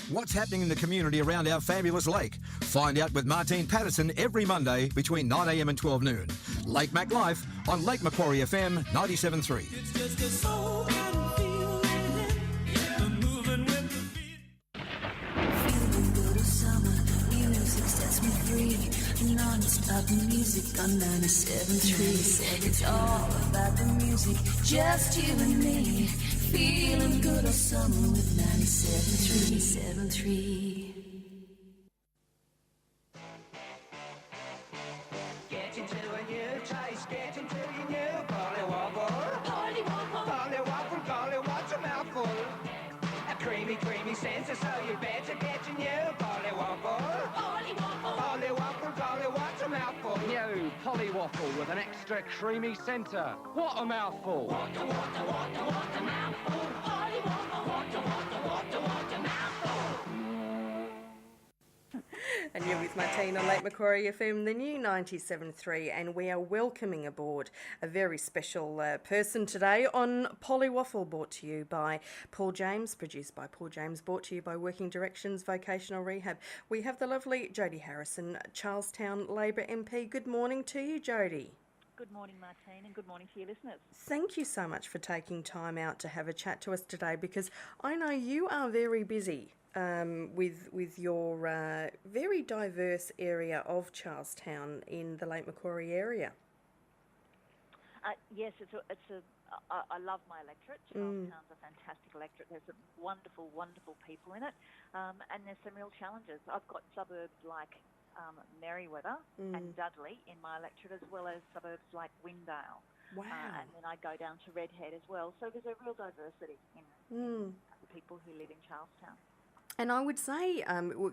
What's happening in the community around our fabulous lake? Find out with Martine Patterson every Monday between 9am and 12 noon. Lake Mac Life on Lake Macquarie FM 97.3. It's just a soul kind of feeling, yeah, moving with the beat. Feeling good of summer, music sets me free. Non-stop music on 97.3. It's all about the music, just you and me. Feeling good of summer with 97.3. Get into a new taste, get into your new Polly Waffle. Polly Waffle. Polly Waffle, golly, what's a mouthful? A creamy, creamy sensor, so you better get your new Polly Waffle. Polly Waffle. Polly Waffle, golly, what's a mouthful? New Polly Waffle with an extra creamy centre. What a mouthful! What a mouthful. Polly Waffle. What a mouthful. And you're with Martine on Lake Macquarie FM, the new 97.3, and we are welcoming aboard a very special person today on Polly Waffle, brought to you by Paul James, produced by Paul James, brought to you by Working Directions Vocational Rehab. We have the lovely Jodie Harrison, Charlestown Labor MP. Good morning to you, Jodie. Good morning, Martine, and good morning to your listeners. Thank you so much for taking time out to have a chat to us today, because I know you are very busy with your very diverse area of Charlestown in the Lake Macquarie area. Yes, I love my electorate. Charlestown's a fantastic electorate. There's some wonderful, wonderful people in it, and there's some real challenges. I've got suburbs like Merriweather and Dudley in my electorate, as well as suburbs like Windale. Wow. And then I go down to Redhead as well. So there's a real diversity in the people who live in Charlestown. And I would say,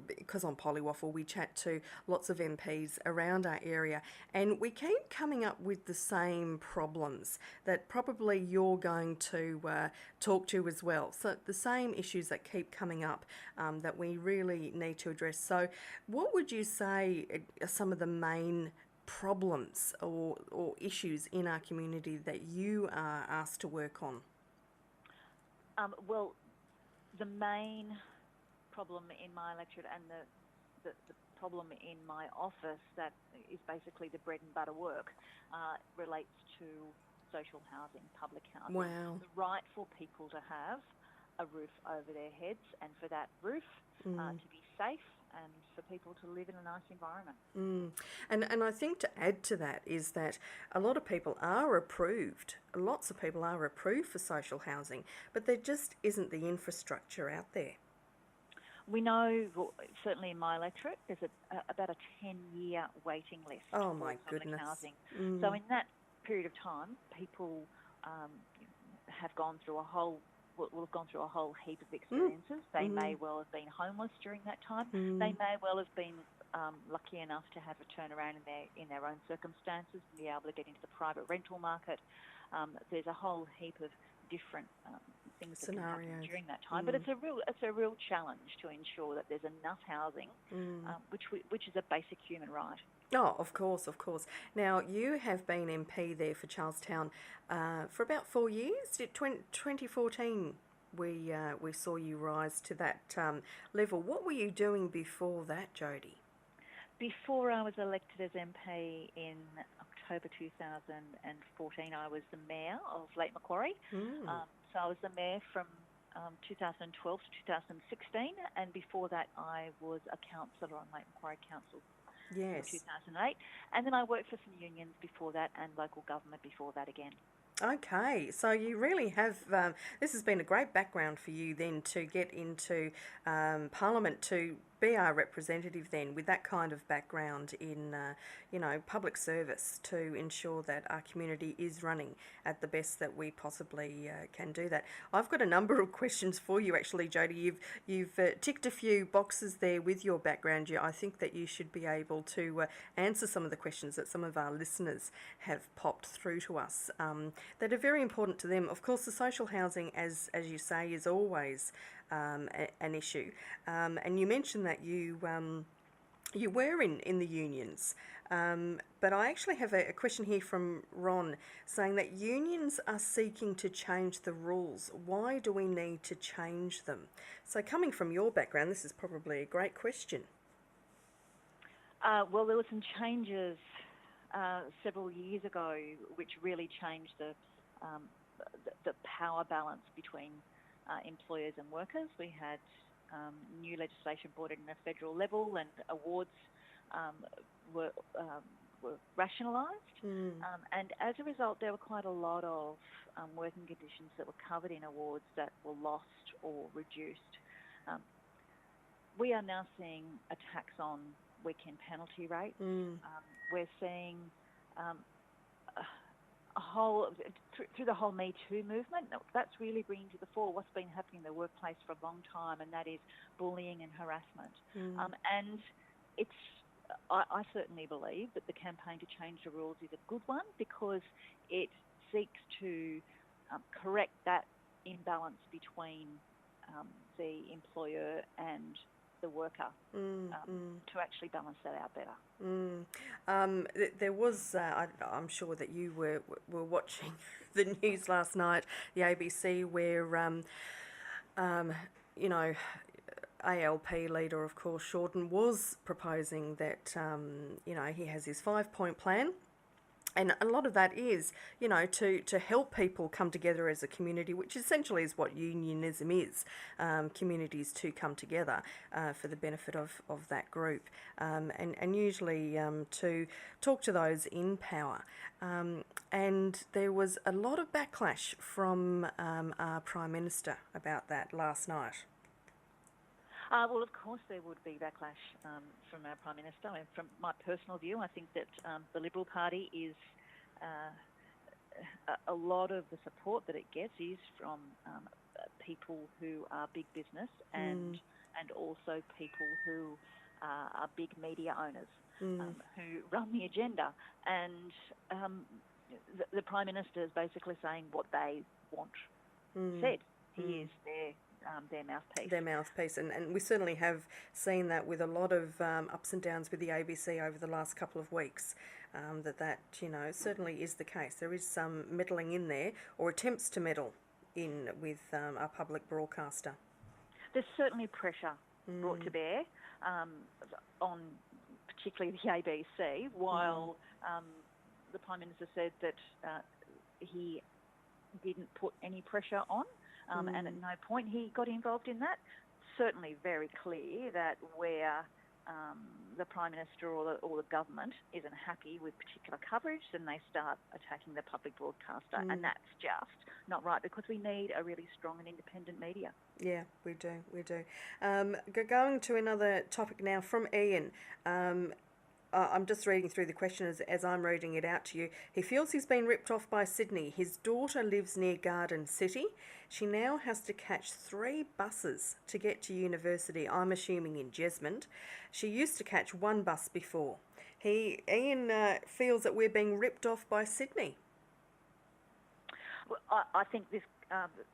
because on Polly Waffle we chat to lots of MPs around our area, and we keep coming up with the same problems that probably you're going to talk to as well. So the same issues that keep coming up that we really need to address. So what would you say are some of the main problems or issues in our community that you are asked to work on? Well, the main problem in my electorate and the problem in my office that is basically the bread and butter work relates to social housing, public housing. Wow. The right for people to have a roof over their heads, and for that roof to be safe and for people to live in a nice environment. And I think to add to that is that a lot of people are approved, lots of people are approved for social housing, but there just isn't the infrastructure out there. We know, certainly in my electorate, there's about a 10-year waiting list Oh for my public goodness. housing. So in that period of time, people have gone through a whole heap of experiences. They may well have been homeless during that time. They may well have been lucky enough to have a turnaround in their own circumstances and be able to get into the private rental market. There's a whole heap of different things that can happen during that time, but it's a real challenge to ensure that there's enough housing, which is a basic human right. Oh, of course. Now, you have been MP there for Charlestown for about 4 years. 2014, we saw you rise to that level. What were you doing before that, Jodie? Before I was elected as MP in October 2014, I was the Mayor of Lake Macquarie. So I was the Mayor from 2012 to 2016, and before that I was a councillor on Lake Macquarie Council in 2008. And then I worked for some unions before that and local government before that again. Okay, so you really have, this has been a great background for you then to get into Parliament, to be our representative then with that kind of background in, public service to ensure that our community is running at the best that we possibly can do that. I've got a number of questions for you actually, Jodie. You've ticked a few boxes there with your background. I think that you should be able to answer some of the questions that some of our listeners have popped through to us that are very important to them. Of course, the social housing, as you say, is always an issue. And you mentioned that you You were in the unions, but I actually have a question here from Ron saying that unions are seeking to change the rules. Why do we need to change them? So coming from your background, this is probably a great question. Well, there were some changes several years ago which really changed the power balance between employers and workers. We had new legislation brought in at a federal level, and awards were rationalised. And as a result, there were quite a lot of working conditions that were covered in awards that were lost or reduced. We are now seeing a tax on weekend penalty rates. We're seeing a whole through the whole Me Too movement. That's really bringing to the fore what's been happening in the workplace for a long time, and that is bullying and harassment. And it's I certainly believe that the campaign to change the rules is a good one because it seeks to correct that imbalance between the employer and the worker to actually balance that out better. There was, I'm sure that you were watching the news last night, the ABC, where, you know, ALP leader, of course, Shaun, was proposing that, you know, he has his 5-point plan. And a lot of that is, you know, to help people come together as a community, which essentially is what unionism is, communities to come together for the benefit of that group, and usually to talk to those in power. And there was a lot of backlash from our Prime Minister about that last night. Well, of course there would be backlash from our Prime Minister. And from my personal view, I think that the Liberal Party is a lot of the support that it gets is from people who are big business and also people who are big media owners who run the agenda. And the Prime Minister is basically saying what they want said. He is their mouthpiece. Their mouthpiece, and we certainly have seen that with a lot of ups and downs with the ABC over the last couple of weeks, that you know, certainly is the case. There is some meddling in there, or attempts to meddle in with our public broadcaster. There's certainly pressure brought to bear on particularly the ABC, while the Prime Minister said that he didn't put any pressure on. And at no point he got involved in that. Certainly very clear that where the Prime Minister or the government isn't happy with particular coverage, then they start attacking the public broadcaster. And that's just not right, because we need a really strong and independent media. Yeah, we do. Going to another topic now from Ian. I'm just reading through the question as I'm reading it out to you. He feels he's been ripped off by Sydney. His daughter lives near Garden City. She now has to catch 3 buses to get to university, I'm assuming in Jasmin. She used to catch 1 bus before. Ian feels that we're being ripped off by Sydney. Well, I think this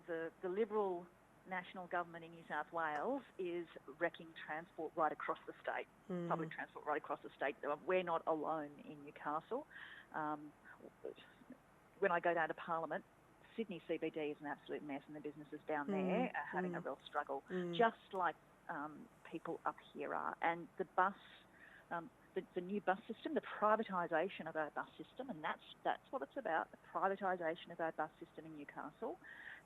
the Liberal national government in New South Wales is wrecking transport right across the state, public transport right across the state. We're not alone in Newcastle. When I go down to Parliament, Sydney CBD is an absolute mess, and the businesses down there are having a real struggle, just like people up here are. And the bus, the new bus system, the privatisation of our bus system, and that's what it's about, the privatisation of our bus system in Newcastle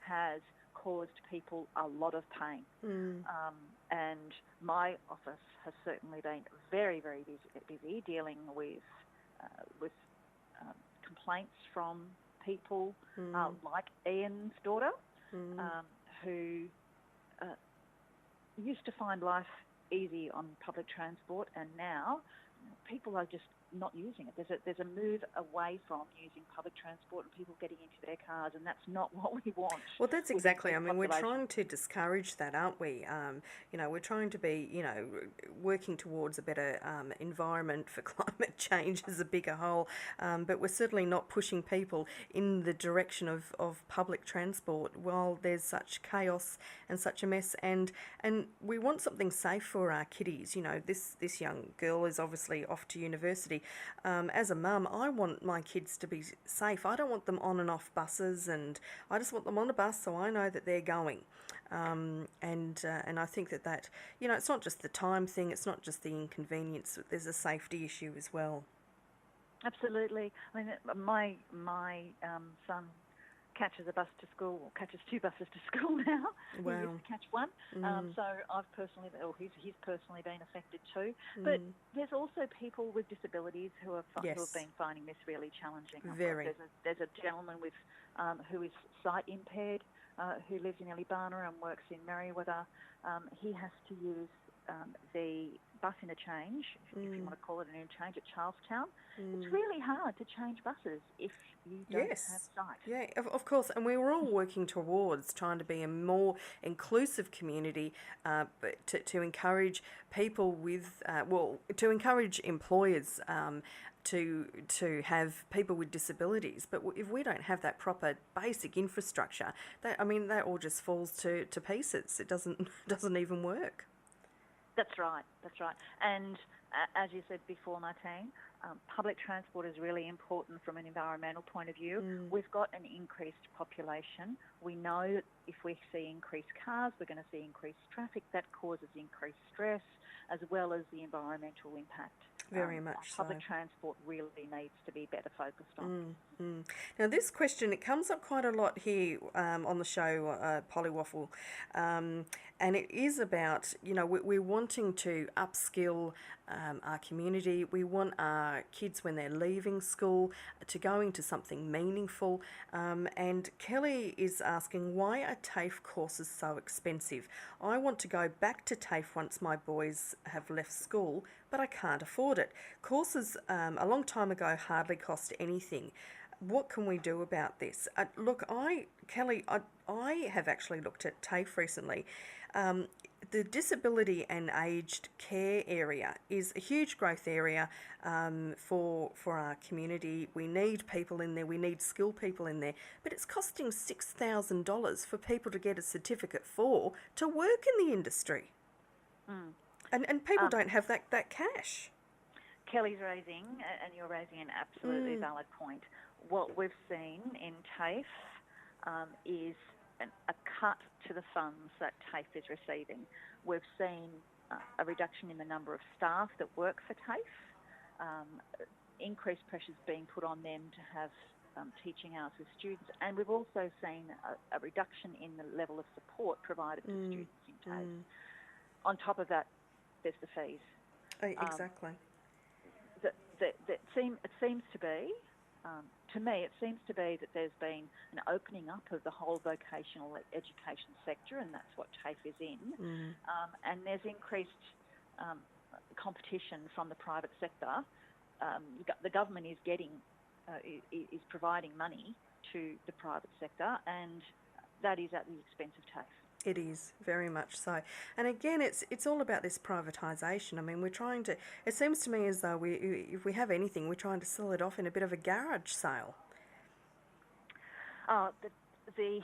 has caused people a lot of pain. And my office has certainly been very, very busy dealing with complaints from people like Ian's daughter, who used to find life easy on public transport, and now people are just not using it. There's a move away from using public transport and people getting into their cars, and that's not what we want. Well, that's with exactly. I the mean, we're population. trying to discourage that, aren't we? We're trying to be, working towards a better environment for climate change as a bigger whole, but we're certainly not pushing people in the direction of public transport while there's such chaos and such a mess. And we want something safe for our kiddies. This young girl is obviously off to university. As a mum, I want my kids to be safe. I don't want them on and off buses, and I just want them on a bus so I know that they're going. And I think that it's not just the time thing, it's not just the inconvenience, there's a safety issue as well. Absolutely. I mean, my son catches a bus to school, or catches 2 buses to school now. Wow. He used to catch one. So he's personally been affected too. But there's also people with disabilities who have been finding this really challenging. Very. There's a gentleman with who is sight impaired, who lives in Elibana and works in Merriweather. He has to use the bus interchange, if you want to call it an interchange, at Charlestown. It's really hard to change buses if you don't have sight. Yeah, of course. And we were all working towards trying to be a more inclusive community, but to encourage people with, to encourage employers to have people with disabilities. But if we don't have that proper basic infrastructure, that all just falls to pieces. It doesn't even work. That's right. And as you said before, Martine, public transport is really important from an environmental point of view. We've got an increased population. We know that if we see increased cars, we're going to see increased traffic. That causes increased stress as well as the environmental impact. Very much Public transport really needs to be better focused on. Now, this question, it comes up quite a lot here on the show, Polly Waffle, and it is about, we're wanting to upskill our community. We want our kids, when they're leaving school, to go into something meaningful. And Kelly is asking, why are TAFE courses so expensive? I want to go back to TAFE once my boys have left school, but I can't afford it. Courses a long time ago hardly cost anything. What can we do about this? Kelly, I have actually looked at TAFE recently. The disability and aged care area is a huge growth area for our community. We need people in there. We need skilled people in there. But it's costing $6,000 for people to get a certificate to work in the industry. And people don't have that cash. Kelly's raising, and you're raising an absolutely valid point. What we've seen in TAFE is a cut to the funds that TAFE is receiving. We've seen a reduction in the number of staff that work for TAFE, increased pressures being put on them to have teaching hours with students, and we've also seen a reduction in the level of support provided to students in TAFE. On top of that, there's the fees. Exactly. It seems to be, to me, it seems to be that there's been an opening up of the whole vocational education sector, and that's what TAFE is in. And there's increased competition from the private sector. The government is is providing money to the private sector, and that is at the expense of TAFE. It is, very much so. And again, it's all about this privatisation. I mean, we're trying to, it seems to me as though if we have anything, we're trying to sell it off in a bit of a garage sale. The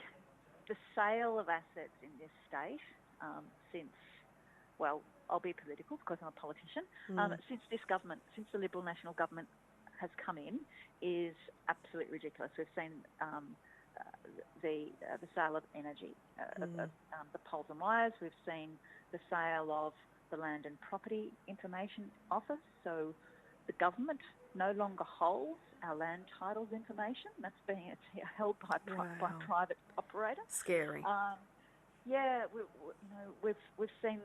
sale of assets in this state since, well, I'll be political because I'm a politician, since the Liberal National Government has come in, is absolutely ridiculous. We've seen the sale of energy, the poles and wires. We've seen the sale of the Land and Property Information Office. So the government no longer holds our land titles information. That's being held by private operators. Scary. We've seen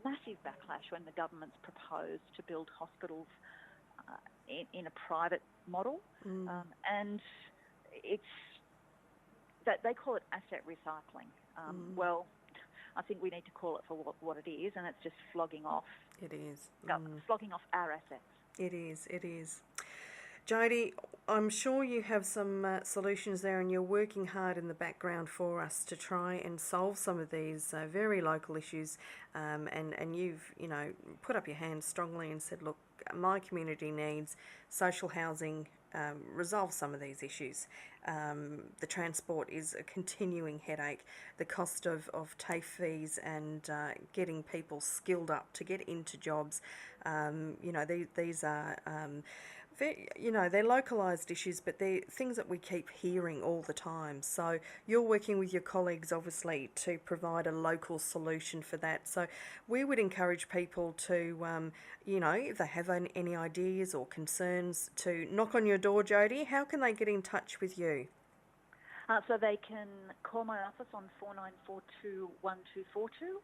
massive backlash when the government's proposed to build hospitals in a private model, and it's that they call it asset recycling. Well, I think we need to call it for what it is, and it's just flogging off. It is. Flogging off our assets. It is. It is. Jodie, I'm sure you have some solutions there, and you're working hard in the background for us to try and solve some of these very local issues. And you've, put up your hand strongly and said, look, my community needs social housing, resolve some of these issues. The transport is a continuing headache. The cost of TAFE fees and getting people skilled up to get into jobs. These are... they're localised issues, but they're things that we keep hearing all the time. So you're working with your colleagues, obviously, to provide a local solution for that. So we would encourage people to, if they have any ideas or concerns, to knock on your door, Jodie. How can they get in touch with you? So they can call my office on 49421242.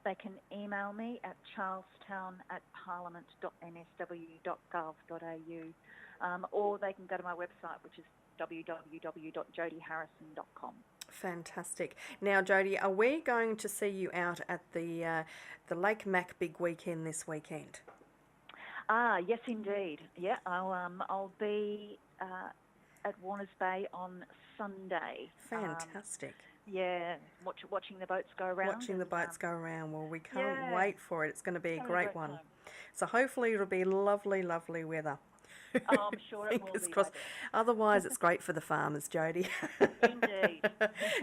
They can email me at charlestown@parliament.nsw.gov.au, or they can go to my website, which is www.jodieharrison.com. Fantastic. Now, Jodie, are we going to see you out at the Lake Mac Big Weekend this weekend? Yes, indeed. Yeah, I'll be at Warners Bay on Sunday. Fantastic. Watching the boats go around. Watching the boats go around. Well, we can't wait for it. It's going to be a It's great one. time. So hopefully it'll be lovely, lovely weather. Oh, I'm sure it will Fingers be. crossed. Otherwise, it's great for the farmers, Jodie. Indeed.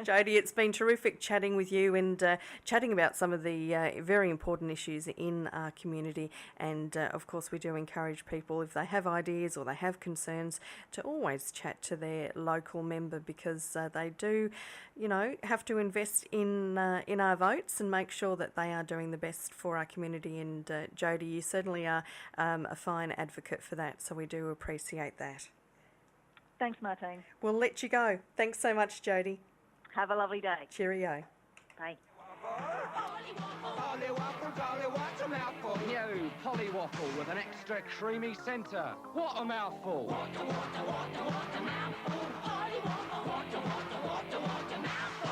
Jodie, it's been terrific chatting with you and chatting about some of the very important issues in our community. And, of course, we do encourage people, if they have ideas or they have concerns, to always chat to their local member, because they do, have to invest in our votes and make sure that they are doing the best for our community. And, Jodie, you certainly are a fine advocate for that, so we do appreciate that. Thanks, Martine. We'll let you go. Thanks so much, Jodie. Have a lovely day. Cheerio. Bye. Hali Waffles, Hali, what's a mouthful? New Polly Waffle with an extra creamy centre. What a mouthful! What a mouthful. Hali Waffle. What a mouthful.